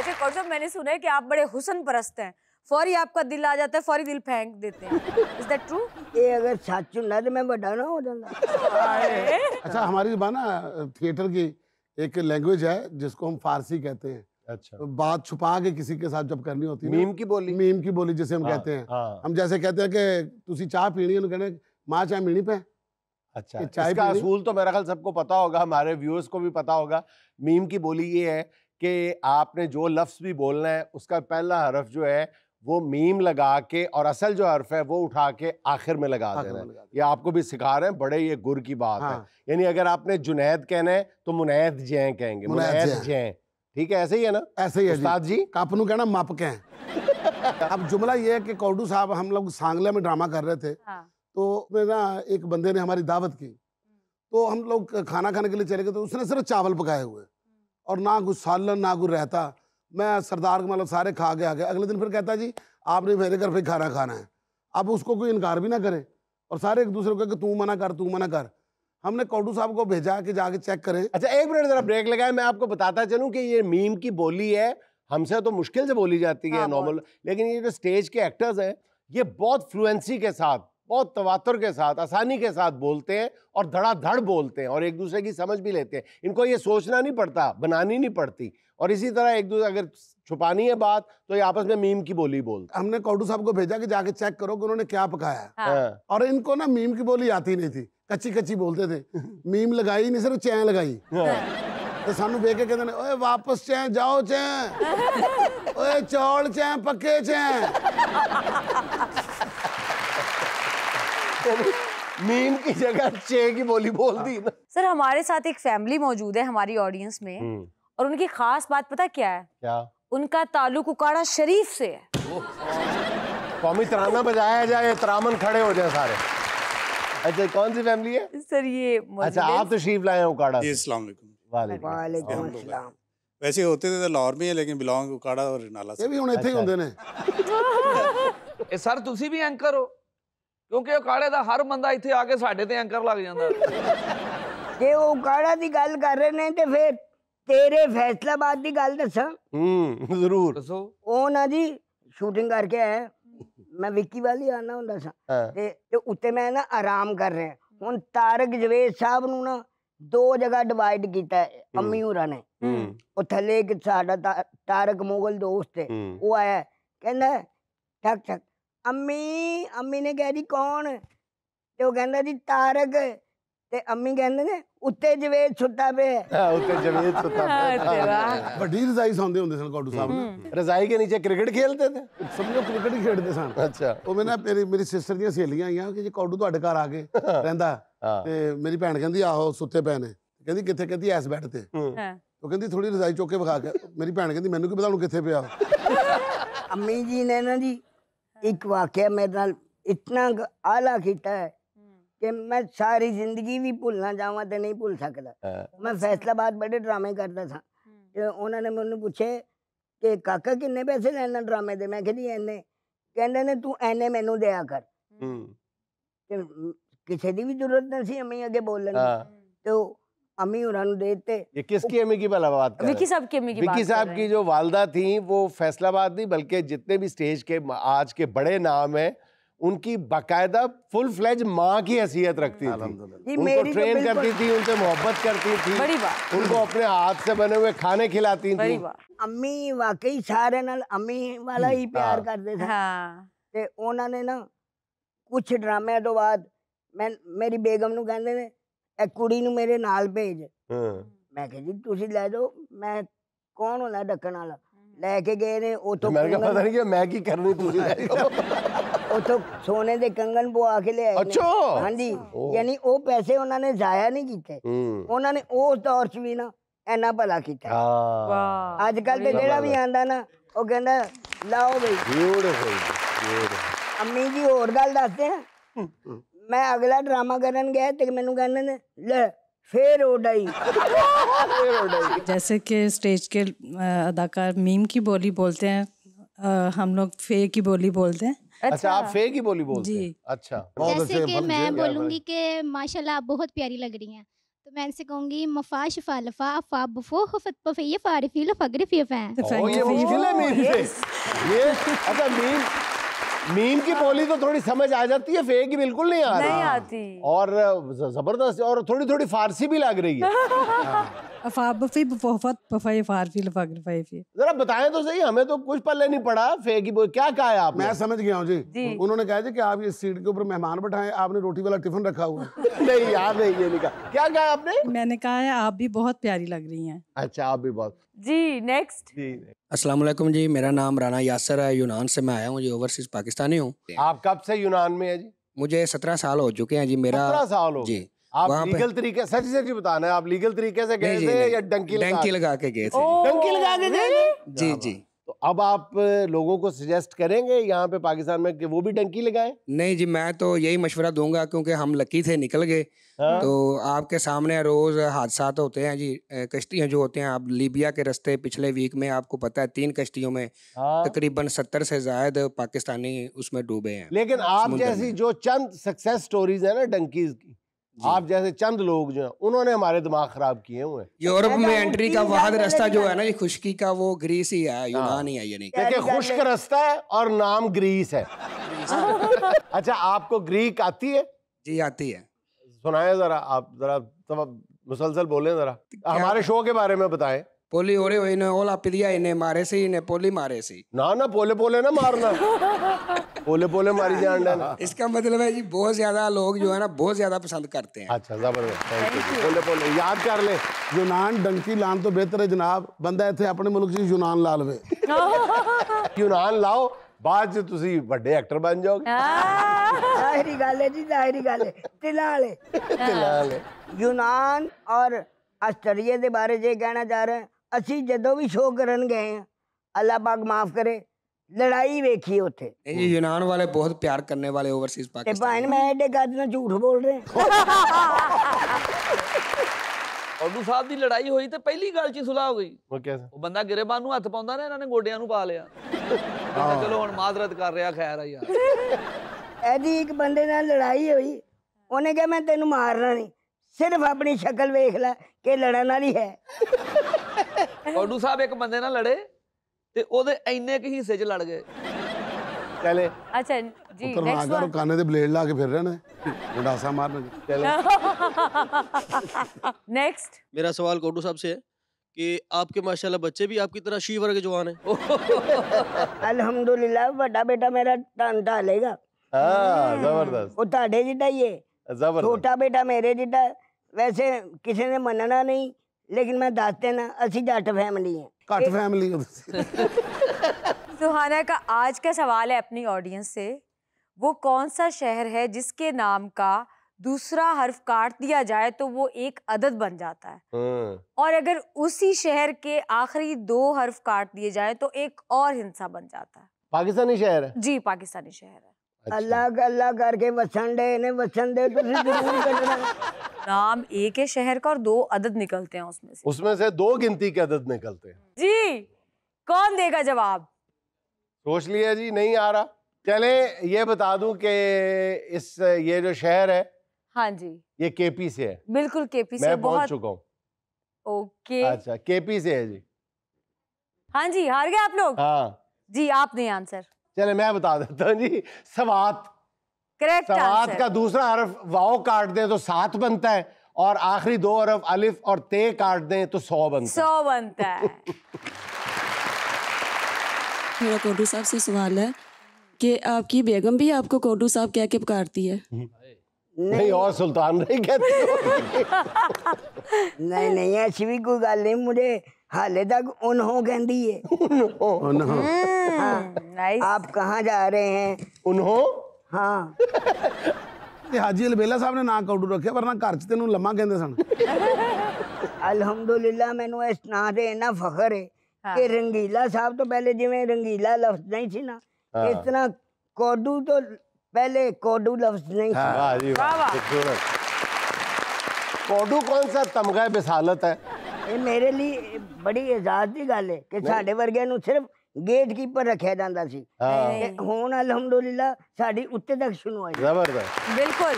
वैसे कौशल मैंने सुना है कि आप बड़े हुस्न परस्त हैं, फौरी आपका दिल आ जाता है, फौरी दिल फेंक देते हैं। Is that true? ये अगर सच होना तो मैं बड़ा ना हो जाता। अच्छा, हमारी ज़बान ना थिएटर की एक लैंग्वेज है जिसको हम फारसी कहते हैं। अच्छा, तो बात छुपा के किसी के साथ जब करनी होती है, मीम की बोली, मीम की बोली जिसे हम कहते हैं। हम जैसे कहते हैं कि तुसी चाह पीनी है, कहने माँ चाय पीनी पे। अच्छा, इसका असूल तो मेरा ख्याल सबको पता होगा, हमारे व्यूअर्स को भी पता होगा। मीम की बोली ये है कि आपने जो लफ्ज़ भी बोलना है उसका पहला हरफ जो है वो मीम लगा के और असल जो हर्फ है वो उठा के आखिर में लगा देना है। ये आपको भी सिखा रहे हैं, बड़े ये गुर की बात है। यानी अगर आपने जुनैद कहना है तो मुनैद जैं कहेंगे, मुनैद जैं। ठीक है, ऐसे ही है ना? ऐसे ही है उस्ताद जी। कापनू कहना मप कहें। अब जुमला ये है कि कौडू साहब, हम लोग सांगले में ड्रामा कर रहे थे, तो मेरा एक बंदे ने हमारी दावत की, तो हम लोग खाना खाने के लिए चले गए, तो उसने सिर्फ चावल पकाए हुए और ना कुछ सालन ना कुछ रहता। मैं सरदार मतलब सारे खा के आ गया। अगले दिन फिर कहता जी आपने मेरे घर पे खाना खाना है। अब उसको कोई इनकार भी ना करे और सारे एक दूसरे को कि तू मना कर, तू मना कर। हमने कौडू साहब को भेजा कि जाके चेक करें। अच्छा, एक मिनट जरा ब्रेक लगाए, मैं आपको बताता चलूं कि ये मीम की बोली है, हमसे तो मुश्किल से बोली जाती है नॉर्मल, लेकिन ये जो स्टेज के एक्टर्स हैं ये बहुत फ्लुएंसी के साथ, बहुत तवातुर के साथ, आसानी के साथ बोलते हैं और धड़ाधड़ बोलते हैं और एक दूसरे की समझ भी लेते हैं। इनको ये सोचना नहीं पड़ता, बनानी नहीं पड़ती। और इसी तरह एक दूसरे अगर छुपानी है बात तो ये आपस में मीम की बोली बोलते। हमने कौडू साहब को भेजा कि जाके चेक करो कि उन्होंने क्या पकाया है। हाँ। और इनको ना मीम की बोली आती नहीं थी, कच्ची कच्ची बोलते थे। मीम लगाई नहीं, सिर्फ चैन लगाई। तो सानू देख के कहते ने, ओए वापस चैन जाओ, चैन ओए चौल चैन पक्के चैन। मीम की जगह चे की बोली बोल दी ना। सर, हमारे साथ एक फैमिली मौजूद है हमारी ऑडियंस में, और उनकी खास बात पता क्या है? क्या? उनका ताल्लुक उकाड़ा शरीफ से है। कौमी तराना बजाया जाए, तरामन खड़े हो जाए सारे। अच्छा, कौन सी फैमिली है सर ये? अच्छा, आप तशरीफ लाए हैं उकाड़ा से? अस्सलाम वालेकुम। वालेकुम अस्सलाम। वैसे होते थे तो लाहौर में है, लेकिन बिलोंग उकाड़ा और नाला से। ये भी हुण इत्थे ही हुंदे ने। ए सर, तुसी भी एंकर हो? क्योंकि उकाड़े दा हर बंदा इत्थे आके साडे ते एंकर लग जांदा। जे उकाड़ा दी गल कर रहे ने ते फिर तेरे फैसलाबाद दी गल दसा। जरूर दसो। ओ ना जी शूटिंग करके आया, मैं विक्की वाली आना हुंदा सा ते उत्ते मैं ना आराम कर रहे हैं। हुण तारक जवेद साहब नू ना दो जगह डिवाइड कीता है अम्मी होरां ने। ओ थल्ले एक साडा तारक मुगल दोस्त है, वो आया कहंदा ठक ठक अम्मी, अम्मी ने कहा जी कौन? ते वो कहंदा जी तारक, ते अम्मी कहंदे ने उत्ते जवेद सुत्ता पे है। हां, उत्ते जवेद सुत्ता पे। बड़ी रजाई सौंदे हुंदे सन कौडू साहब ने। रजाई के नीचे क्रिकेट खेलते थे, समझो क्रिकेट ही खेलते सन। अच्छा, वो मैं ना मेरी सिस्टर दी सहेलियां आईयां कि जी कौडू तुहाडे घर आके रहंदा, ते मेरी भैन कहंदी आहो सुत्ते पे ने। कहंदी किथे? कहंदी इस बेड ते। तो कहंदी थोड़ी रजाई चुक के विखा के। मेरी भैन कहंदी मैनू की पता हुण किथे पिया। अम्मी जी ने ना जी एक वाकया मेरे नाल इतना आला कीता है कि मैं सारी जिंदगी भी भूलना चाहवां ते नहीं भूल सकदा। मैं फैसलाबाद बड़े ड्रामे करता था, ते उन्होंने मैनू पूछे कि काका किन्ने पैसे लेना ड्रामे दे? मैं कहा जी इन्ने। कहंदे ने तू एने मैनू दिया कर। ते किसी दी भी जरूरत नहीं सी अम्मी अगे बोलने की, तो अम्मी होरां नू देते। ये किसकी अम्मी की भला बात कर? विक्की साहब की अम्मी की बात कर रहे हैं। विक्की साहब की जो वालदा थी वो फैसलाबाद नहीं बल्कि जितने भी स्टेज के आज के बड़े नाम हैं उनकी बाकायदा फुल फ्लेज माँ की हैसियत रखती थी। उनको ट्रेन करती थी, उनसे मोहब्बत करती थी, बड़ी बात। उनको अपने हाथ से बने हुए खाने खिलाती थी। अम्मी वाकई सारे नाल अम्मी वाला ही प्यार करते थे। ते उन्होंने ना कुछ ड्रामे तो बाद मैं मेरी बेगम नू कहंदे ने ए कुड़ी नू मेरे नाल भेज। मैं कहा जी तुसी ले जाओ, मैं कौन होना ढक्कन वाला? लेके गए ने उतो। मेरे को पता नहीं कि मैं की करनी, तुसी ले जाओ। उतो सोने दे कंगन पवा के ले आए। अच्छा, हाँ जी, यानी वो पैसे उन्होंने जाया नहीं कीते। उन्होंने उस दौर च भी ना इन्ना भला कीता। अजकल ते जेड़ा भी आंदा ना वो कहंदा लाओ भाई। ब्यूटीफुल। अम्मी जी और गल दसदे हैं, मैं अगला ड्रामा करन गया ते मैनू कहंदे ने ले फिर उड़ाई। जैसे कि स्टेज के अदाकार मीम की बोली बोलते हैं, हम लोग फे की बोली बोलते हैं। अच्छा, आप फे की बोली बोलते हैं? अच्छा, जैसे कि मैं बोलूंगी कि माशाल्लाह आप बहुत प्यारी लग रही हैं, तो मैं इनसे कहूंगी मफा शफा लफा अफा बफो खफत पफिया फारिफी लफगरफी फैन। ये मुश्किल है मीम से। ये अच्छा मीम की बोली तो थोड़ी समझ आ जाती है, फे की बिल्कुल नहीं आ रही। नहीं आती। और जबरदस्त, और थोड़ी थोड़ी फारसी भी लग रही है। जरा बताएं तो सही, हमें तो कुछ पल्ले नहीं पड़ा। फे की बोली क्या कहा है आपने? मैं समझ गया हूँ जी। उन्होंने कहा कि आप ये सीट के ऊपर मेहमान बैठाएं, आपने रोटी वाला टिफिन रखा हुआ है। नहीं यार, नहीं ये नहीं कहा। क्या कहा आपने? मैंने कहा है आप भी बहुत प्यारी लग रही हैं। अच्छा, आप भी बहुत। जी नेक्स्ट। अस्सलाम वालेकुम जी, मेरा नाम राना यासर है, यूनान से मैं आया हूँ जी, ओवरसीज पाकिस्तानी हूँ। आप कब से यूनान में है जी? मुझे 17 साल हो चुके हैं जी। मेरा 17 साल हो जी। आप लीगल तरीके, सच सच बताना है, आप लीगल तरीके से गए थे या डंकी लगा के गए थे? डंकी लगा के गए? जी जी। तो अब आप लोगों को सजेस्ट करेंगे यहाँ पे पाकिस्तान में कि वो भी डंकी लगाएं? नहीं जी, मैं तो यही मशवरा दूंगा क्योंकि हम लकी थे, निकल गए। हाँ? तो आपके सामने रोज हादसा होते हैं जी। कश्तियाँ जो होते हैं, आप लीबिया के रास्ते पिछले वीक में आपको पता है 3 कश्तियों में तकरीबन 70 से ज्यादा पाकिस्तानी उसमें डूबे हैं। लेकिन आप जैसी जो चंद सक्सेस स्टोरीज है ना डंकीज की, आप जैसे चंद लोग जो हैं उन्होंने हमारे दिमाग खराब किए हुए हैं। यूरोप में एंट्री का वाद रास्ता जो है ना ये खुश्की का, वो ग्रीस ही है, यूनान ही है। ये नहीं देखिए, खुश्क रास्ता है और नाम ग्रीस है। अच्छा, आपको ग्रीक आती है? जी आती है। सुनाए जरा, आप जरा मुसलसल बोलें जरा, हमारे शो के बारे में बताएं। पोली ओरे हो इन्हें ओला पिलिया इन्हें मारे से इन्हें पोली मारे से ना पोले पोले ना मारना। पोले पोले मारी जान देना। इसका मतलब है जी बहुत ज्यादा लोग जो है ना बहुत ज्यादा पसंद करते हैं। अच्छा, जबरदस्त। पोले पोले याद कर ले। यूनान डंकी लान तो बेहतर है जनाब, बंदा इत्थे अपने मुल्क च यूनान ला लवे। यूनान लाओ, बाद च तुसी बड़े एक्टर बन जाओगे। जाहिरी गल है जी, जाहिरी गल है। तिलाले यूनान और आस्ट्रेलिया के बारे च कहना चाह रहे हैं, ਅਸੀਂ ਜਦੋਂ ਵੀ ਸ਼ੋਅ ਕਰਨ ਗਏ हैं, अल्लाह पाक माफ करे, लड़ाई वेखी उथे। ये यूनान वाले बहुत प्यार करने वाले ओवरसीज पाकिस्तान। मैं एडे गद ना झूठ बोल रहे ਔਡੂ ਸਾਹਿਬ ਦੀ ਲੜਾਈ ਹੋਈ ਤੇ ਪਹਿਲੀ ਗੱਲ 'ਚ ਹੀ ਸੁਲਾਹ ਹੋ ਗਈ। ਉਹ ਕਿਵੇਂ? ਉਹ ਬੰਦਾ ਗਿਰੇਬਾਨ ਨੂੰ ਹੱਥ ਪਾਉਂਦਾ ਨਾ, ਇਹਨਾਂ ਨੇ ਗੋਡਿਆਂ ਨੂੰ ਪਾ ਲਿਆ। ਚਲੋ ਹੁਣ ਮਾਜ਼ਰਤ ਕਰ ਰਿਹਾ, ਖੈਰ ਆ ਯਾਰ। ਇਹਦੀ ਇੱਕ ਬੰਦੇ ਨਾਲ ਲੜਾਈ ਹੋਈ, ਉਹਨੇ ਕਿਹਾ ਮੈਂ ਤੈਨੂੰ ਮਾਰਨਾ ਨਹੀਂ, ਸਿਰਫ ਆਪਣੀ ਸ਼ਕਲ ਵੇਖ ਲੈ ਕਿ ਲੜਨ ਵਾਲੀ ਹੈ। ਔਡੂ ਸਾਹਿਬ ਇੱਕ ਬੰਦੇ ਨਾਲ ਲੜੇ ਤੇ ਉਹਦੇ ਇੰਨੇ ਕੁ ਹਿੱਸੇ 'ਚ ਲੜ ਗਏ। चले। अच्छा जी, नेक्स्ट वन। काने दे ब्लेड ला के फिर रहे ने गंडासा मारने। चले। नेक्स्ट। मेरा सवाल कोटू साहब से है कि आपके माशाल्लाह बच्चे भी आपकी तरह शी वर्ग के जवान हैं? अल्हम्दुलिल्लाह, बड़ा बेटा मेरा टन ढालेगा। जबरदस्त। वो ताड़े जिड्डा ही है, छोटा बेटा मेरे जिड्डा। वैसे किसी ने मनना नहीं, लेकिन मैं दस देना असी जट फैमिली है। कट फैमिली। सुहाना का आज का सवाल है अपनी ऑडियंस से, वो कौन सा शहर है जिसके नाम का दूसरा हर्फ काट दिया जाए तो वो एक अदद बन जाता है, और अगर उसी शहर के आखिरी 2 हर्फ काट दिए जाए तो एक और हिंसा बन जाता है? पाकिस्तानी शहर है जी, पाकिस्तानी शहर है। अच्छा। अल्लाह अल्लाह करके वसन दे ने, वसन दे तो जरूर करना। नाम एक है शहर का और 2 अदद निकलते हैं उसमें से 2 गिनती के अदद निकलते हैं। जी, कौन देगा जवाब? सोच लिया जी, नहीं आ रहा। चले, ये बता दूं कि ये जो शहर है, हाँ जी, ये केपी से है। बिल्कुल केपी से। मैं पहुंच चुका हूँ। ओके। अच्छा, केपी से है जी। हाँ जी, हार गए आप लोग। हाँ जी, आप नहीं आंसर। चले मैं बता देता हूँ जी, सवात। करेक्ट सवात का दूसरा हर्फ वाव काट दें तो 7 बनता है, और आखिरी 2 हर्फ अलिफ और ते काट दें तो 100 बनता है। 100 बनता है। मेरा कोटू साहब से सवाल है कि आपकी बेगम भी आपको कोटू साहब कह के पुकारती है? नहीं, और सुल्तान नहीं कहती। नहीं नहीं, ऐसी भी कोई गल नहीं, मुझे हाले तक उन्हों कहती है। आप कहाँ जा रहे हैं? उन्हों? हाँ। हाजी अलबेला साहब ने ना कोटू रखे, वरना घर च तेनू लम्मा कहंदे सन। अल्हम्दुलिल्लाह, मैनू इस नाम से इन्ना फखर है कि रंगीला साहब तो पहले जिवें रंगीला लफ्ज नहीं थी ना, इस तरह कोडू तो पहले कोडू लफ्ज नहीं था। वाह जी वाह। कोडू कौन सा तमगा बिसालत है? ये मेरे लिए बड़ी एजाज की गल है कि साडे वर्गिਆਂ ਨੂੰ सिर्फ गेट कीपर रखा जाता सी, हुण अल्हम्दुलिल्लाह साडी उत्ते तक सुनवाई। जबरदस्त। बिल्कुल।